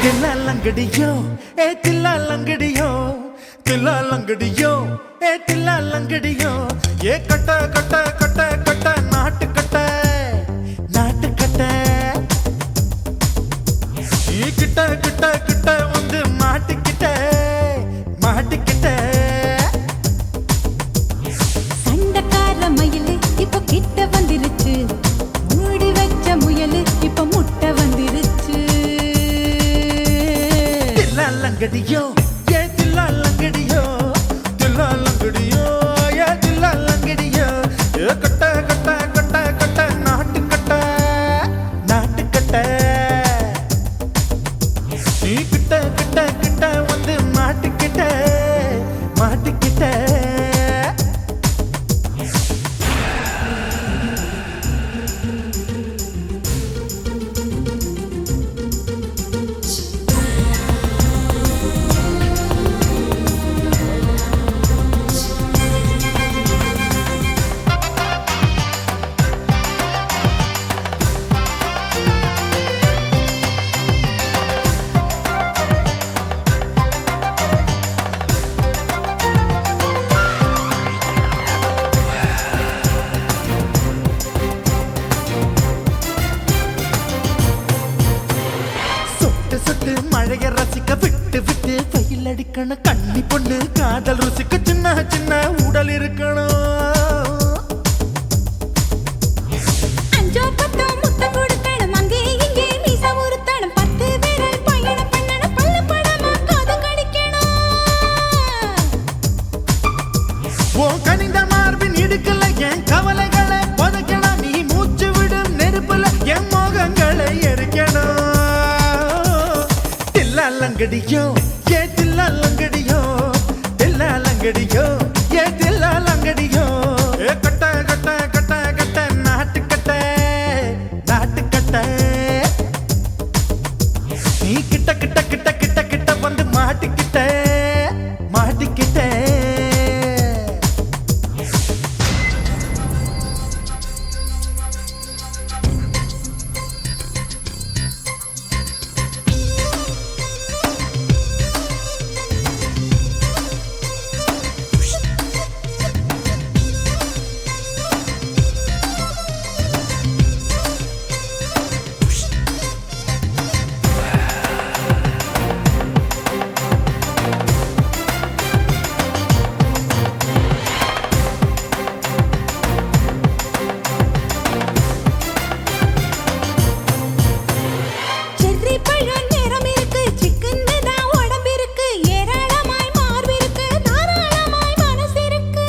தில்லா லங்கடியோ ஏ தில்லா லங்கடியோ தில்லா லங்கடியோ ஏ தில்லா லங்கடியோ ஏ கட்ட கட்ட கட்ட கட்ட நாட்டு கட்ட நாட்டு கட்ட ஈ கிட்ட கிட்ட கிட்ட வந்து மாட்டிக்கிட்ட மாட்டிக்கிட்ட சண்டக்கார மயிலு இப்ப கிட்ட வந்துருச்சு மூடி வச்ச முயலு இப்ப முட்டை வந்துருச்சு தில்லா லங்கடியோ ஏ தில்லா லங்கடியோ தில்லா லங்கடியோ ஏ தில்லா லங்கடியோ ஏ கட்ட கட்ட கட்ட கட்ட நாட்டு கட்ட நாட்டு கட்ட நீ கிட்ட கிட்ட கிட்ட வந்து மாட்டிக்கிட்ட மாட்டிக்கிட்ட சுட்டு மழைய ரசிக்க விட்டு விட்டு வெயில் அடிக்கணும் கண்ணி பொண்ணு காதல் ருசிக்க சின்ன சின்ன உடல் இருக்கணும் அஞ்சோ பத்தோ முட்டை கொடுக்கணும் அங்கே இங்கே மீச உருத்தணும் 10 விரல் பயணம் பண்ணணும் பல்ல படமா காது கடிக்கணும் ஓ கனிந்த மார்பின் இடுக்கல என் கவலைகளை புதைக்கணும் நீ மூச்சு விடும் நெருப்புல என் மோகங்களை எரிக்கணும் தில்லா லங்கடியோ ஏ தில்லா லங்கடியோ தில்லா லங்கடியோ ஏ தில்லா லங்கடியோ ஏ கட்ட கட்ட கட்ட கட்ட நாட்டு கட்ட நாட்டு கட்ட நீ கிட்ட கிட்ட கிட்ட கிட்ட கிட்ட வந்து மாட்டிக்கிட்ட மாட்டிக்கிட்ட செர்ரி பழம் நிறம் இருக்கு சிக்கன்னு தான் உடம்பு இருக்கு ஏராளமாய் மார்பு இருக்கு தாராளமாய் மனசு இருக்கு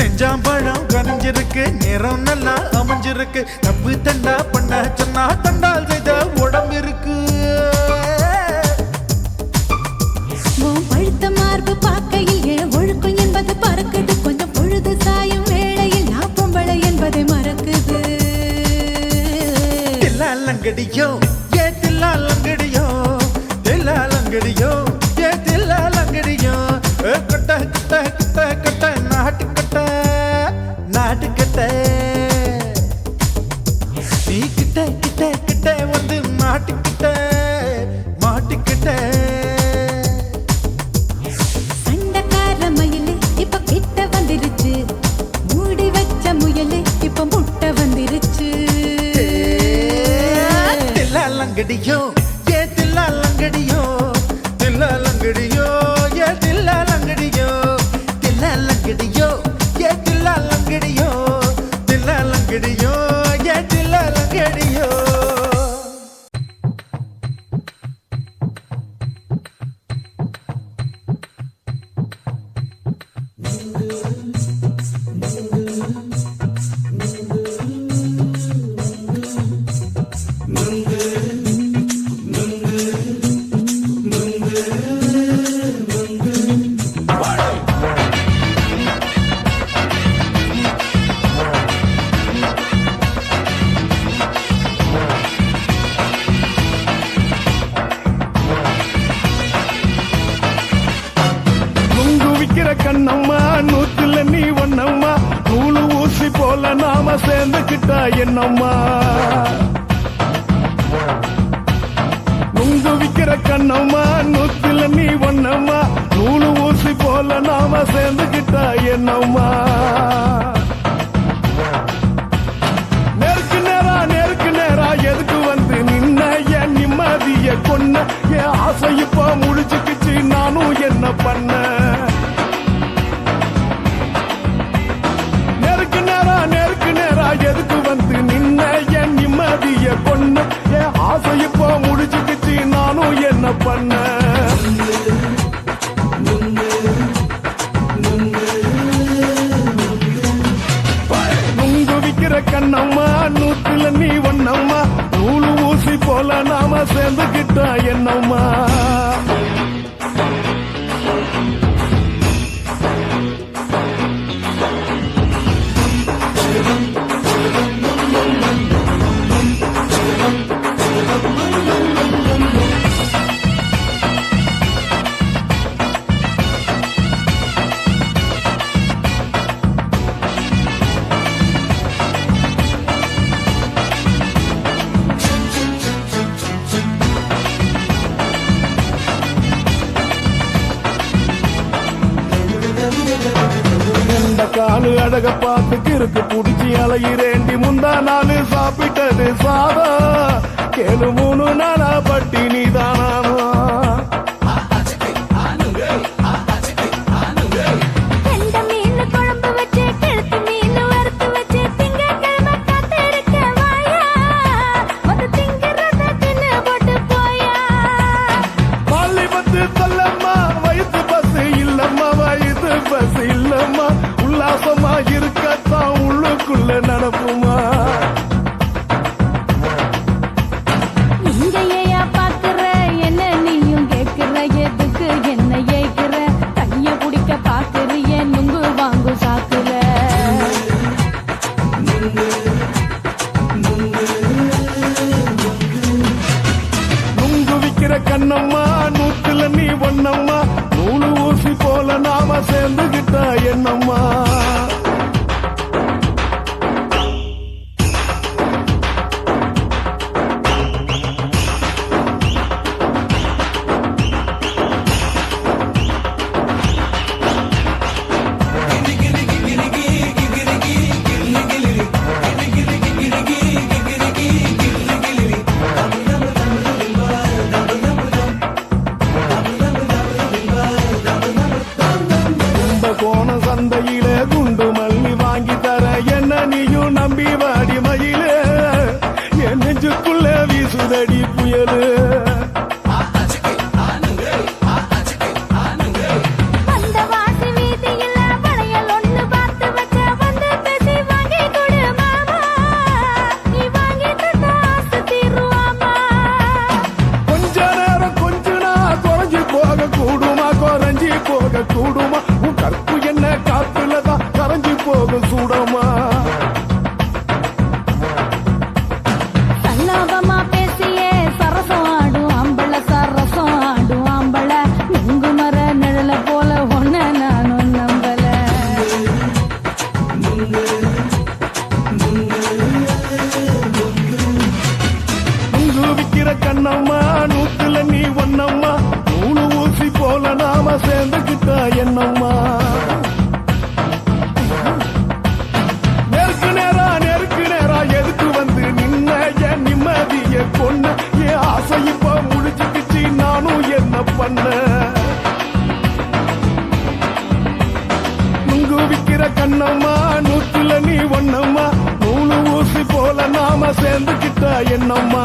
நெஞ்சாம்பழம் கனிஞ்சிருக்கு நிறம் நல்லா அமைஞ்சிருக்கு தப்பு தண்டா பண்ண சொன்னா தண்டால் செய்த உடம்பு இருக்கு உன் பழுத்த மார்பு பார்க்கையில் என் ஒழுக்கம் என்பது பறக்குது கொஞ்சம் பொழுது சாயும் வேளையில் நான் பொம்பளை என்பதை மறக்குது தில்லா லங்கடியோ ஏ தில்லா லங்கடியோ தில்லா லங்கடியோ ஏ தில்லா லங்கடியோ ஏ கட்ட கட்ட கட்ட கட்ட நாட்டு கட்ட நாட்டு கட்ட நீ கிட்ட கிட்ட கிட்ட வந்து மாட்டிக்கிட்ட மாட்டிக்கிட்ட சண்டக்கார மயிலு இப்ப கிட்ட வந்துருச்சு மூடி வச்ச முயலு இப்ப முட்டை வந்துருச்சு தில்லா லங்கடியோ ஏ தில்லா லங்கடியோ தில்லா லங்கடியோ ஏ தில்லா லங்கடியோ தில்லா லங்கடியோ ஏ தில்லா லங்கடியோ தில்லா லங்கடியோ ஏ தில்லா லங்கடியோ கண்ணம்மா நூத்துல நீ ஒன்னம்மா நூலு ஊசி போல நாம சேர்ந்துக்கிட்டா என்னம்மா கண்ணம்மா நூத்துல நீ ஒன்னம்மா நூலு ஊசி போல நாம சேர்ந்துகிட்டா என்னம்மா நேருக்கு நேரா எதுக்கு வந்து நின்ன என் நிம்மதிய கொன்ன என் ஆசை இப்ப முடிச்சுக்கிச்சு நானும் என்ன பண்ண நேருக்கு நேரா எதுக்கு வந்து நின்ன என் நிம்மதிய கொன்ன என் ஆசை இப்ப முடிச்சுக்கிச்சு நானும் என்ன பண்ண கண்ணம்மா நூத்துல நீ ஒன்னம்மா நூலு ஊசி போல நாம சேர்ந்துகிட்டா என்னம்மா காலு அழக பார்த்து கிறுக்கு புடிச்சி அலையிறேண்டி முந்தா நாலு சாப்பிட்டது சாதம் கேளு 3 நாளா பட்டினி தானானோ உல்லாசமா இருக்கத்தான் உள்ளுக்குள்ள நடப்புமா இங்கேயா பாக்குற என்ன நீயும் கேக்குற எதுக்கு என்ன ஏக்குற கைய பிடிக்க பாக்குறிய நுங்கு வாங்கு சாக்குற நுங்கு விக்கிற கண்ணம்மா நூத்துல நீ ஒன்னம்மா நூலு ஊசி போல நாம சேர்ந்துகிட்டா என்னம்மா சந்தையிலே குண்டு மல்லி வாங்கி தர என்ன நீயும் நம்பி வாடி மயிலே என் நெஞ்சுக்குள்ள வீசுதடி புயலு கொஞ்ச நேரம் கொஞ்ச நாள் குறைஞ்சி போக கூடுமா குறைஞ்சி போக கூடுமா உன் கற்பு என்ன காத்துலதான் கரைஞ்சி போக சூடமா சல்லாபமா பேசியே சரசம் ஆடும் அம்பள சரசம் ஆடும் அம்பள நுங்கு மர நிழல போல ஒன்ன நானும் நம்பல நுங்கு விக்கிற கண்ணம்மா நூத்துல நீ ஒன்னம்மா நூலு ஊசி போல நாம சேர்ந்துகிட்டா என்னம்மா நேருக்கு நேரா எதுக்கு வந்து நின்ன என் நிம்மதிய கொன்ன என் ஆசை இப்ப முடிச்சுக்கிச்சு நானும் என்ன பண்ண நுங்கு விக்கிற கண்ணம்மா நூத்துல நீ ஒன்னம்மா நூலு ஊசி போல நாம சேர்ந்துகிட்டா என்னம்மா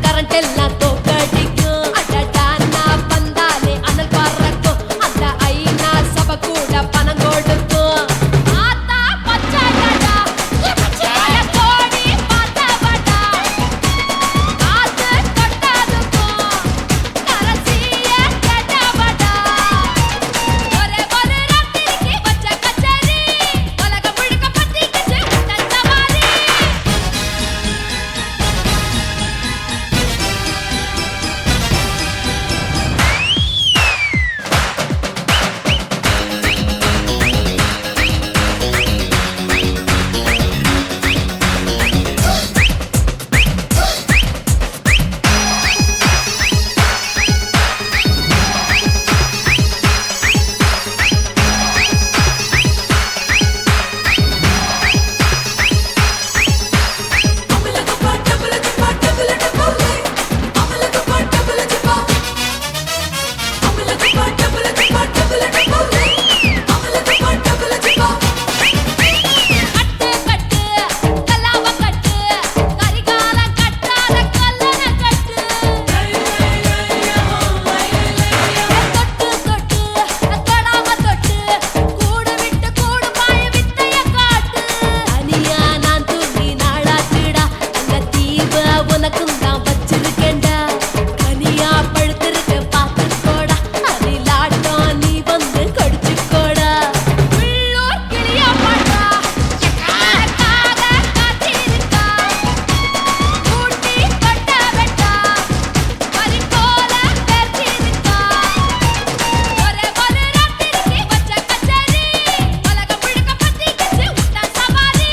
கரண்ட் எல்லாம் தோக்கடிக்கும் அடடா நான் வந்தாலே அனல் பறக்கும் அந்த ஐநா சபை கூட பணம் கொடுக்கும் ஆத்தா பச்சைடா பச்சைய கோடி பார்த்தவடா காத்து தொட்டதுக்கும் கரசிய கேட்டவடா ஒரே ஒரு ராத்திரிக்கு வச்ச கச்சேரி உலகம் முழுக்க பத்திக்கிச்சு உன்ன சவாரி கட்டு கட்டு கல்லாவ கட்டு கரிகால கட்டாத கல்லன கட்டு தொட்டு தொட்டு தொடாம தொட்டு கூடு விட்டு கூடு பாய வித்தைய காட்டு தனியா நான் தூங்கி நாளாச்சுடா அந்த தீப உனக்கும் தான் வச்சிருக்கேன்டா கனியா பழுத்திருக்க பார்த்துக்கோடா அதிலாட்டம் நீ வந்து கடிச்சுக்கோடா உள்ளூர் கிளியா பாட்டா எனக்காக காத்திருக்கா கூட்டி கொட்ட வெட்டா பறிக்கோல பேர்த்திருக்கா ஒரே ஒரு ராத்திரிக்கு வச்ச கச்சேரி உலகம் முழுக்க பத்திக்கிச்சு உன்ன சவாரி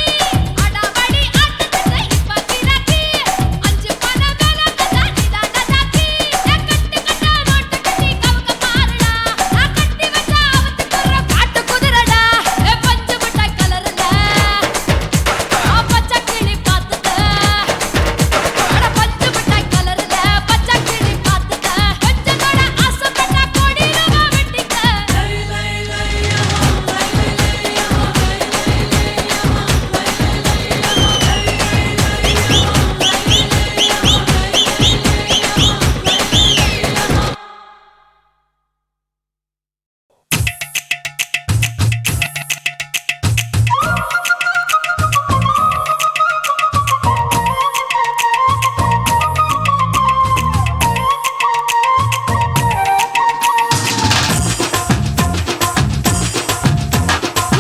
அடாவடி ஆட்டத்துக்கு இப்ப கிராக்கி அஞ்சு பணம் வேலை கதா நிதான தாக்கி கட்டு கட்டா நோட்டு கட்டி கவுக்க பாருடா நான் கட்டி வச்ச அவத்துக்குற காட்டு குதிரடா பஞ்சு மிட்டாய் கலர்ல பச்சை கிளி பார்த்துட்ட அட பஞ்சு மிட்டாய் கலர்ல பச்சை கிளி பார்த்துட்ட கொஞ்சத்தோட ஆசைப்பட்ட கொடியில வெட்டிக்க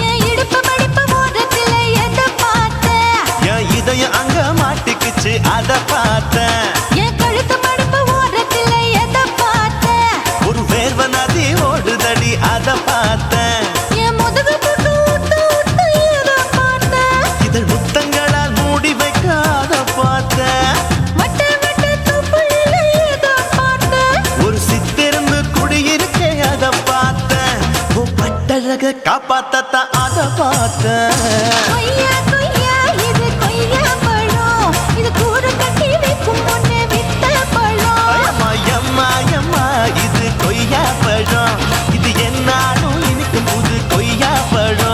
என் இடுப்பு மடிப்பு ஓரத்துல எதை பார்த்தேன் என் இதயம் அங்க மாட்டிக்கிச்சு அத பார்த்தேன் என் கழுத்து மடிப்பு ஓரத்துல எதை பார்த்தேன் ஒரு வேர்வ நதி ஓடுதடி அத பார்த்தேன் என் முதுகு புட்டு ஊத்து ஊத்து எதை பார்த்தேன் இதழ் முத்தங்களால் மூடி வைக்க அத பார்த்தேன் வட்ட வட்ட தொப்புளில எதை பார்த்தேன் ஒரு சித்திருந்து குடியிருக்கே அத பார்த்தேன் உன் பட்டழக காப்பாத்தத்தான் அத பார்த்தேன் கொய்யா கொய்யா இது கொய்யா பழம் இது கூறு கட்டி வைக்கும் முன்னே விட்ட பழம் அம்மா எம்மா எம்மா இது கொய்யா பழம் இது என்னாலும் இனிக்கும் புது கொய்யா பழம்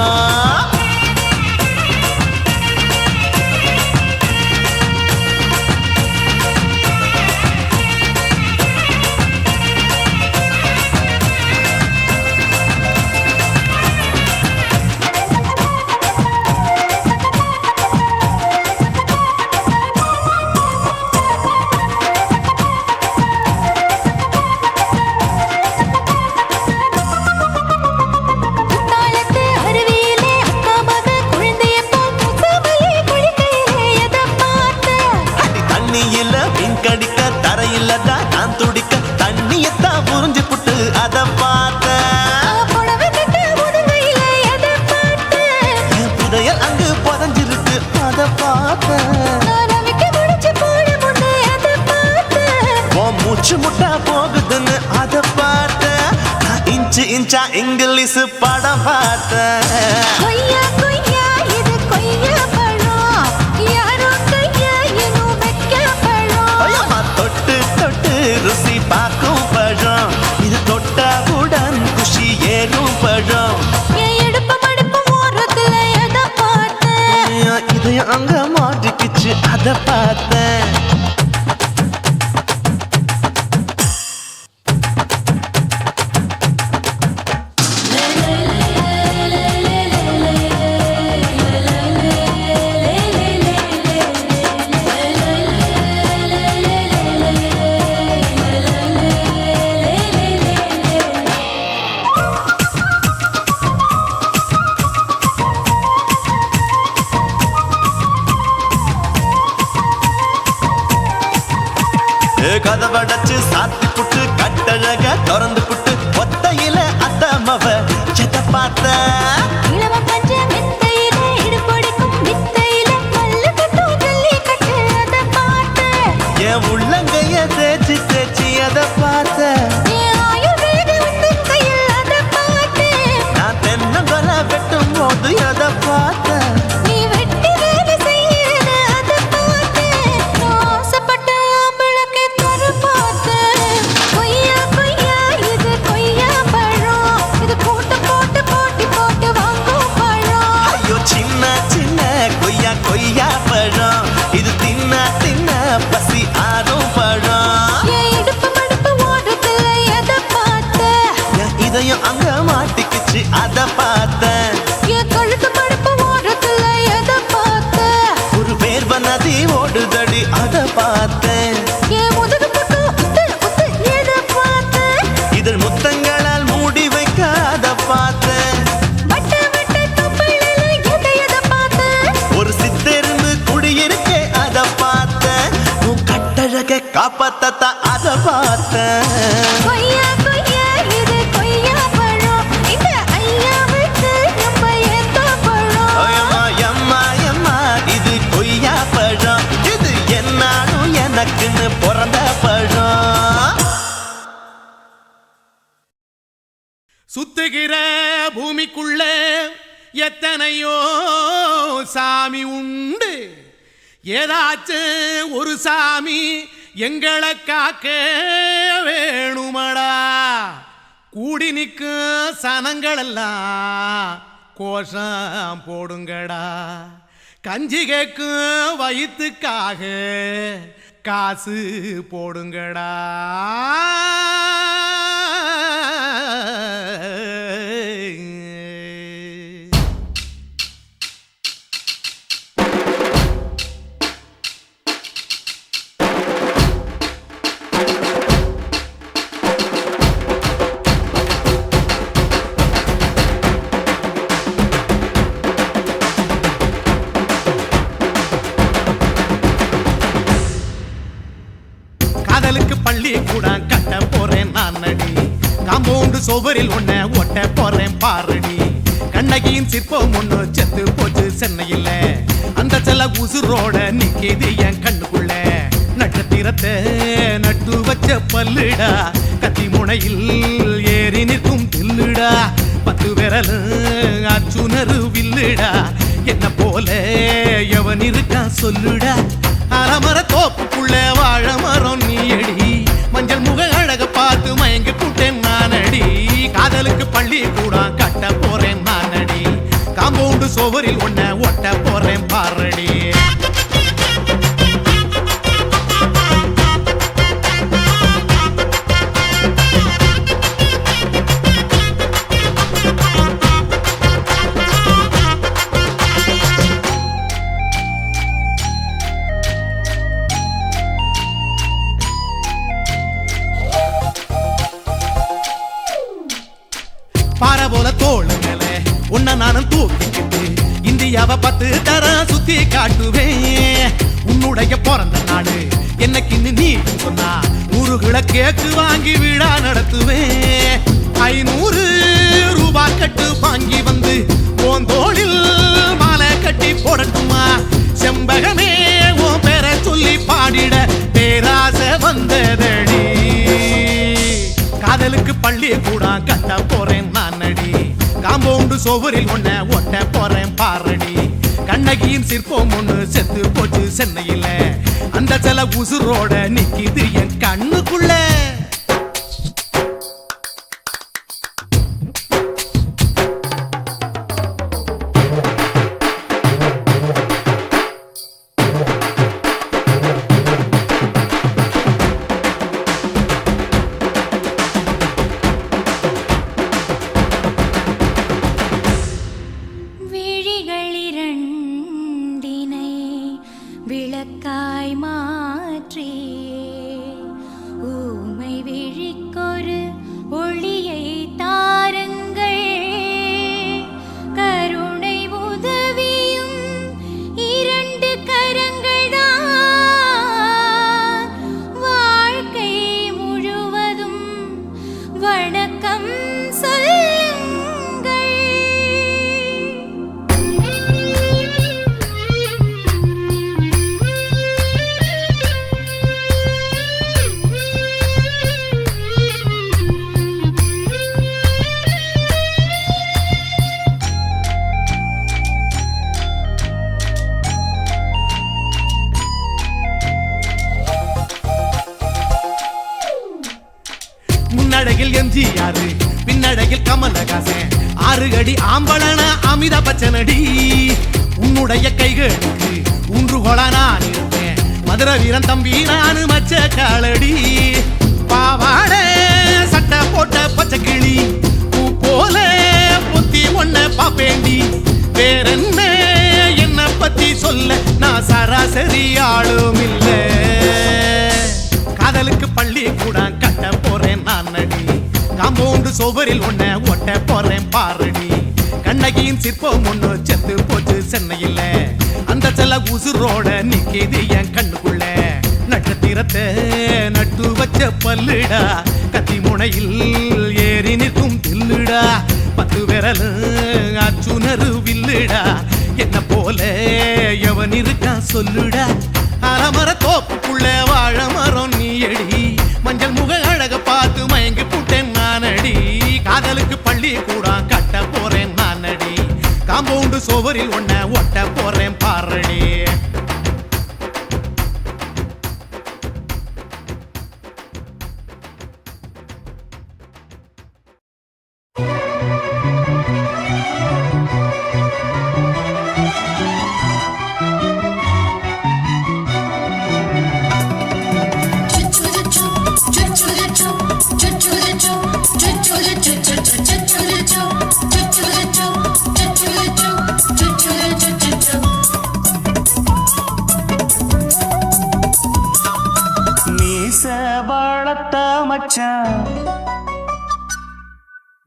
குத்தாலத்து அருவியிலே அக்கா மக குழந்தைய போல் முகமையே குளிக்கையிலே எதை பார்த்தேன் அடி தண்ணியில மீன் கடிக்க தரையில தான் நான் துடிக்க தண்ணியத்தான் புரிஞ்சு புட்டு அத பார்த்தேன் புடவை கட்ட முதுகையில எதை பார்த்தேன் என் புதையல் அங்கு புதஞ்சிருக்கு அத பார்த்தேன் ரவிக்கு முடிச்சு போட முன்னே எதை பார்த்தேன் உன் மூச்சு முட்டா போகுதுன்னு அத பார்த்தேன் நான் இன்ச்சு இன்ச்சா இங்கிலீஷ் படம் பார்த்தேன் கொய்யா கொய்யா இது கொய்யா பழம் யாரோ கையா இன்னும் வைக்க பழம் ஐயம்மா தொட்டு தொட்டு ருசி பார்க்கும் பழம் இது தொட்டாவுடன் குஷி ஏறும் பழம் என் இடுப்பு மடிப்பு ஓரத்துல எதை பார்த்தேன் இதயம் அங்க மாட்டிக்கிச்சு அத பார்த்தேன் கதவடைச்சு சாத்தி புட்டு கட்டழக திறந்து புட்டு ஒத்தையில அத்தமவ செத்த பார்த்த இளவ பஞ்ச மெத்தையில இடுபடிக்கும் வித்தையில மல்லு கட்டு ஜல்லி கட்டு அத பார்த்த என் உள்ளங்கைய தேய்ச்சி தேய்ச்சி அதை பார்த்த என் ஆயுர்வேத உந்தன் கையில் அத பார்த்த நான் தென்னங்கொலை வெட்டும் போது அதை பார்த்த நீ வெட்டி வேலை செய்யறது அத பார்த்த நான் ஆசைப்பட்ட ஆம்பளக்கு தர பார்த்த கொய்யா கொய்யா இது கொய்யா பழம் இது போட்டு போட்டு போட்டி போட்டு வாங்கும் பழம் ஐயோ சின்ன சின்ன கொய்யா கொய்யா பழம் இது தின்ன தின்ன பசி ஆறும் பழம் என் இடுப்பு மடுப்பு ஓடுறதுல எதை பார்த்த என் இதயம் அங்க மாட்டிக்கிச்சு அதை பார்த்தேன் என் கழுத்து மடுப்பு ஓடுறதுல எதை பார்த்த ஒரு வேர்வ நதி ஓடுதடி அதை பார்த்தேன் என் முதுகு புட்டு உத்து உத்து எதை பார்த்த இதழ் முத்தங்களால் மூடி வைக்க அதை பார்த்தேன் வட்ட வட்ட தொப்பையில எதை பார்த்த ஒரு சித்தெருந்து குடியிருக்க அதை பார்த்தேன் உன் கட்டழக காப்பாத்தா அதை பார்த்தேன் கொய்யா கொய்யா இது கொய்யா பழம் இந்த ஐயாவுக்கு நம்ம ஏத்த பழம் அம்மா எம்மா எம்மா இது கொய்யா பழம் இது என்னாலும் எனக்குன்னு பிறந்த பழம் சுத்துகிற பூமிக்குள்ள எத்தனையோ சாமி உண்டு ஏதாச்சும் ஒரு சாமி எங்களை காக்க வேணுமடா கூடி நிற்கும் சனங்களெல்லாம் கோஷம் போடுங்கடா கஞ்சி கேக்கும் வயிற்றுக்காக காசு போடுங்கடா காதலுக்கு பள்ளி கூட கட்ட போறேன் நான் நடி காம்பவுண்டு சுவரில் ஒன்ன ஒட்ட போறேன் பாரடி கண்ணகியின் சிற்பம் ஒண்ணு செத்து போச்சு சென்னையில் அந்த சில உசுரோட நிக்கிது என் கண்ணுக்குள்ள நட்சத்திரத்தை நட்டு வச்ச பல்லுடா கத்தி முனையில் ஏறி நிற்கும் தில்லுடா 10 விரல் அச்சுணரு வில்லுடா என்ன போல எவன் இருக்கா சொல்லுடா அலமர தோப்புக்குள்ள வாழ மரம் நீயடி மஞ்சள் முக அழக பார்த்து மயங்கி புட்டேன் நானடி காதலுக்கு பள்ளி கூட கட்ட போறேன் நானடி காம்பவுண்டு சுவரில் ஒன்ன ஒட்ட போறேன் பாரடி பாறை போல தோளு மேல உன்ன நானும் தூக்கிக்கிட்டு இந்தியாவை 10 தரம் சுத்தி காட்டுவேன் உன்னுடைய பிறந்த நாடு என்னைக்குன்னு நீ சொன்னா 100 கேக்கு வாங்கி விழா நடத்துவேன் 500 ரூபாய் கட்டு வாங்கி வந்து உன் தோளில் மாலை கட்டி போடட்டுமா செம்பகமே உன் பேரை சொல்லி பாடிட பேராசை வந்ததடி காதலுக்கு பள்ளி கூட கட்ட போறேன் நானடி காம்பவுண்டு சுவரில் ஒன்ன ஒட்ட போறேன் பாரடி கண்ணகியின் சிற்பம் ஒண்ணு செத்து போச்சு சென்னையில அந்த சில உசுரோட நிக்கிது என் கண்ணுக்குள்ள விழிகளிரண்டினை விளக்காய் மாற்றியே முன்னழகில் எம்ஜிஆர் பின்னழகில் கமலஹாசன் 6 அடி ஆம்பளன அமிதாப் பச்சனடி உன்னுடைய கைகளுக்கு ஊன்றுகோலா நான் இருப்பேன் மதுரை வீரன் தம்பி நானு மச்ச காலடி பாவாட சட்டை போட்ட பச்சை கிளி பூ போல பொத்தி ஒன்ன பாப்பேண்டி வேறென்ன என்ன பத்தி சொல்ல நான் சராசரி ஆளும் இல்ல காதலுக்கு பள்ளி கூட கட்ட போறேன் நான் நடி காம்பவுண்டு சோவரில் ஒன்ன ஒட்ட போறேன் பாரடி கண்ணகியின் சிற்பம் ஒண்ணு செத்து போச்சு சென்னையில் அந்த செல்ல உசுரோட நிக்கிது என் கண்ணுக்குள்ள நட்சத்திரத்தை நட்டு வச்ச பல்லுடா கத்தி முனையில் ஏறி நிற்கும் தில்லுடா 10 விரல் அச்சுணரு வில்லுடா என்ன போல எவன் இருக்கான் சொல்லுடா அலமர தோப்புக்குள்ள வாழ மரம் நீ அடி மஞ்சள் முக அழக பார்த்து மயங்கி புட்டேன் நானடி காதலுக்கு பள்ளி கூட கட்ட போறேன் நானடி காம்பவுண்டு சோவரில் ஒன்ன ஒட்ட போறேன் பாரடி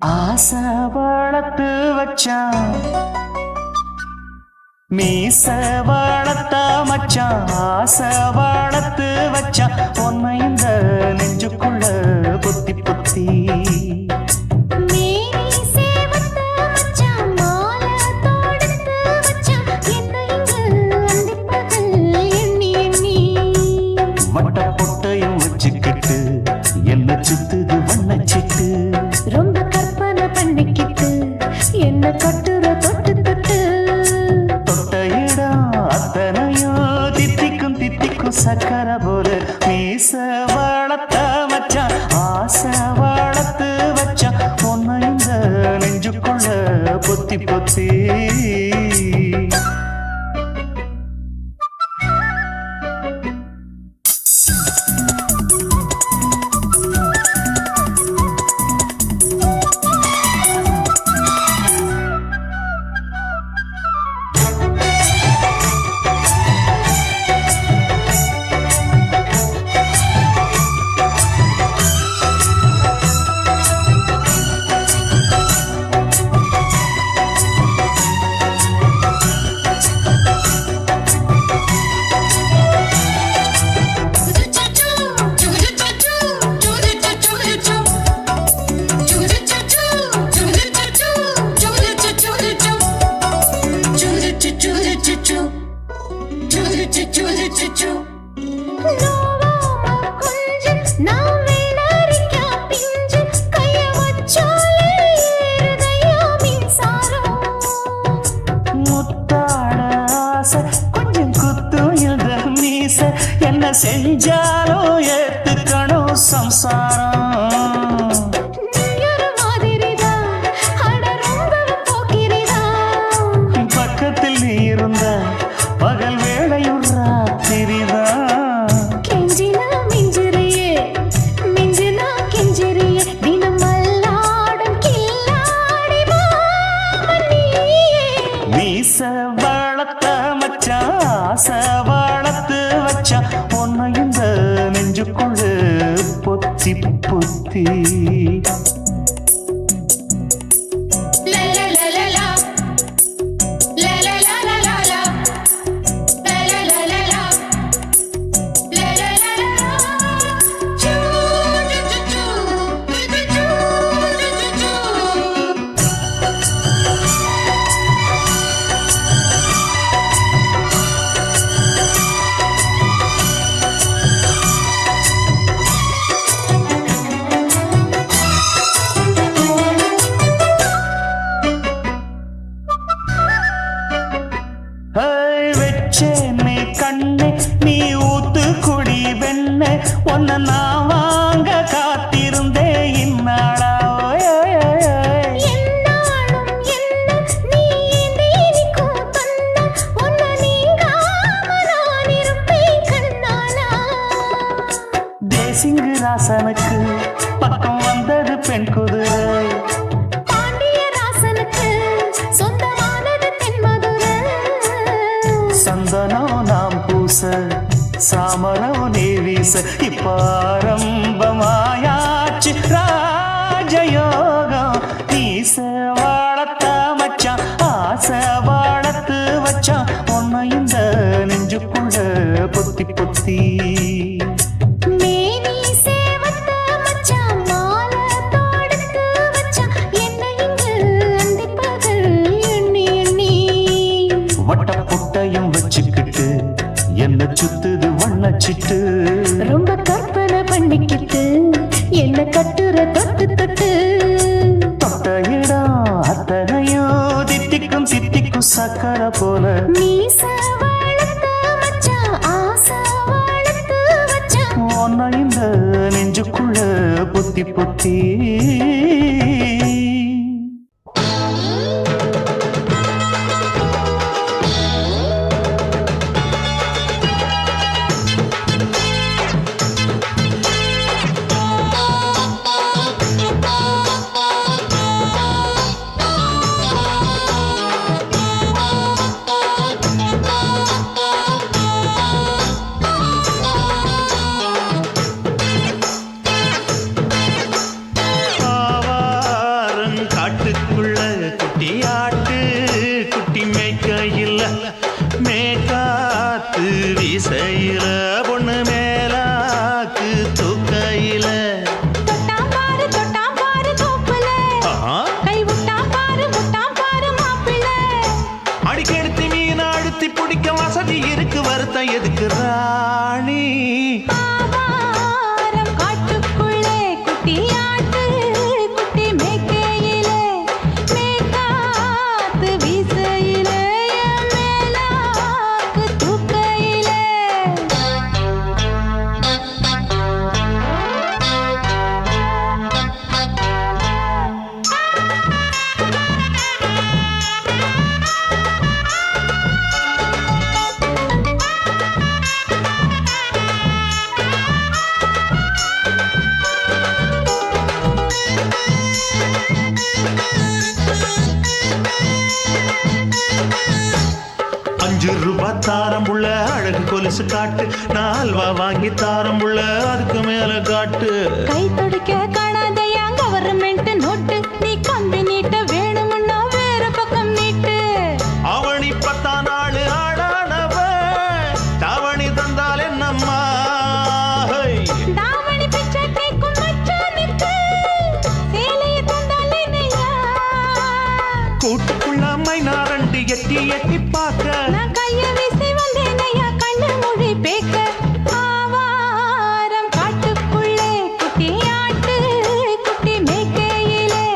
ஆசை வளர்த்து வச்சான் மீச வளர்த்த மச்சான் ஆசை வளர்த்து வச்சான் பொன்னை இந்த நெஞ்சுக்குள்ள புத்தி புத்தி வட்ட பொட்டையும் வச்சுக்கிட்டு என்ன சுத்துது வண்ணச்சிட்டு ரொம்ப கற்பனை பண்ணிக்கிட்டு என்ன கட்டுற தொட்டு தொட்டு தொட்ட இடம் அத்தனையோ தித்திக்கும் தித்திக்கும் சக்கரை போல மீச வளர்த்த மச்சான் ஆசை வளர்த்து வச்சான் பொன்னை இந்த நெஞ்சுக்குள்ள பொத்தி பொத்தி என்ன செஞ்சாலும் ஏத்துக்கணும் சம்சாரம் பக்கத்தில் நீ இருந்த பகல் வேளையும் ராத்திரிதான் கெஞ்சினா மிஞ்சிறியே மிஞ்சினா கெஞ்சிறியே தினமல்லாடும் கில்லாடி மாமணியே மீச வளர்த்த மச்சான் ஆசை வளர்த்து வச்சான் பொன்னை இந்த நெஞ்சுக்குள்ள பொத்தி பொத்தி வெச்சேனே கண்ணே நீ ஊத்து குடி வெண்ணே உன்னை நான் வாங்க காத்திருந்தே இன்ன சிங்கராசனுக்கு பக்கம் வந்தது பெண் குதிரை. பாண்டியராசனுக்கு சொந்தமானது தென்மதுரை. சந்தனம் நாம் பூச சாமரம் நீ வீச இப்ப ஆரம்பமாயாச்சு ராஜயோகம். நீச வாழத்த மச்சான் ஆசை வாழத்து வச்சான் உன்னை இந்த நெஞ்சுக்குள்ள பொத்தி பொத்தி. மேனி சேவத்த மச்சான் மாலை தொடுத்து வச்சான் என்னை இங்கு அண்டிப்பகல் எண்ணி எண்ணி. வட்ட புட்டையும் வச்சுக்கிட்டு என்ன சுத்துது வண்ணச்சிட்டு. ரொம்ப கற்பனை பண்ணிக்கிட்டு என்ன கட்டுற தொட்டு தொட்டு. தொட்ட இடம் அத்தனையோ தித்திக்கும் தித்திக்கும் சக்கரை போல. மீச வளர்த்த மச்சான் ஆசை வளர்த்து வச்சான் உன்னை இந்த நெஞ்சுக்குள்ள பொத்தி பொத்தி. காட்டுக்குள்ள குட்டியாட்டு குட்டி மேய்க்கையில் மேக்காத்து வீசையில பொண்ணு மேலாக்கு தூக்கையில. தொட்டாம் பாரு தோப்புல கை விட்டாம் பாரு மாப்பிள்ளை. அடிக்கெடுத்து மீன் அழுத்தி பிடிக்க வசதி இருக்கு வருத்தம் எதுக்கு ராணி. ஆவாரம் காட்டுக்குள்ளே குட்டியாட்டு குட்டி மேய்க்கையிலே மேய்க்காத்து வீசையிலே மேலாக்கு தூக்கையிலே. ₹5 தாரம் புள்ள அழகு கொலுசு காட்டு. நான் அல்வா வாங்கி தாரம் புள்ள அதுக்கு மேல காட்டு. கை தொடுக்க காணாதையா கவர்மெண்ட் நோட்டு. நீ கம்பி நீட்ட வேணும்னா வேற பக்கம் நீட்டு. அவனி 10 நாள் ஆடானவ தாவணி தந்தால் என்னம்மா. தாவணி பிச்சை கேக்கும் மச்சானுக்கு சேலைய தந்தாலே நையா. கூட்டுக்குள்ள மைனாரண்டு எட்டி எட்டி பார்க்க. நான் கைய வீசி வந்தேன் ஐயா கண்ணு மொழி பேக்க. ஆவாரம் காட்டுக்குள்ளே குட்டியாட்டு குட்டி மேய்க்கையிலே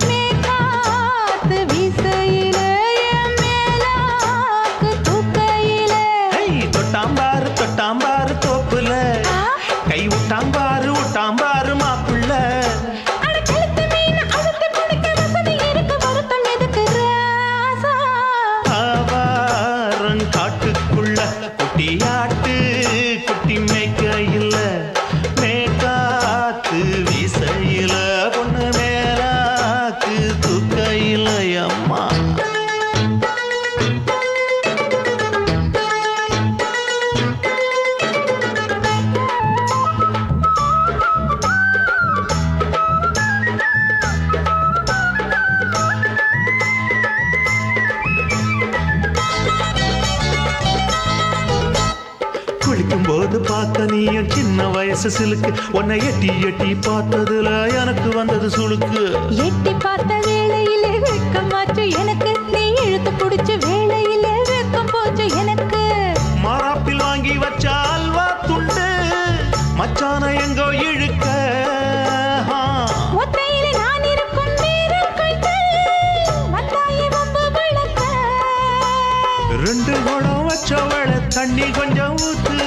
மேய்க்காத்து வீசையிலே மேலாக்கு தூக்கையிலே. தொட்டாம்பாரு தோப்புல கை விட்டாம்பாரு மாப்புள்ள. அட கழுத்து மீன் அழுத்து குடிக்க வசதி இருக்கு வருத்தம் எதுக்கு ராசா. ஆவாரம் காட்டுக்குள்ள குட்டியாட்டு குட்டி மேய்க்கையில் மேற்காத்து வீசையில பொண்ணு மேலாக்கு தூக்கையில் அம்மா. குளிக்கும் போது பார்க்க நீயும் சின்ன வயசு சிலுக்கு. உன்னை எட்டி எட்டி பார்த்ததுல எனக்கு வந்தது சுளுக்கு. எட்டி பார்த்த வேளையிலே வெட்கமாச்சு எனக்கு. நீ இழுத்து புடிச்ச வேளையிலே வெட்கம் போச்சு எனக்கு. மாறாப்பில் வாங்கி வச்ச அல்வா துண்டு மச்சான எங்கோ இழுக்க. ஒத்தையிலே நான் இருக்கும் நேரம் கண்டு வந்தாயே வம்பு விளக்க. 2 குடம் வச்சவள தண்ணி கொஞ்சம் ஊத்து.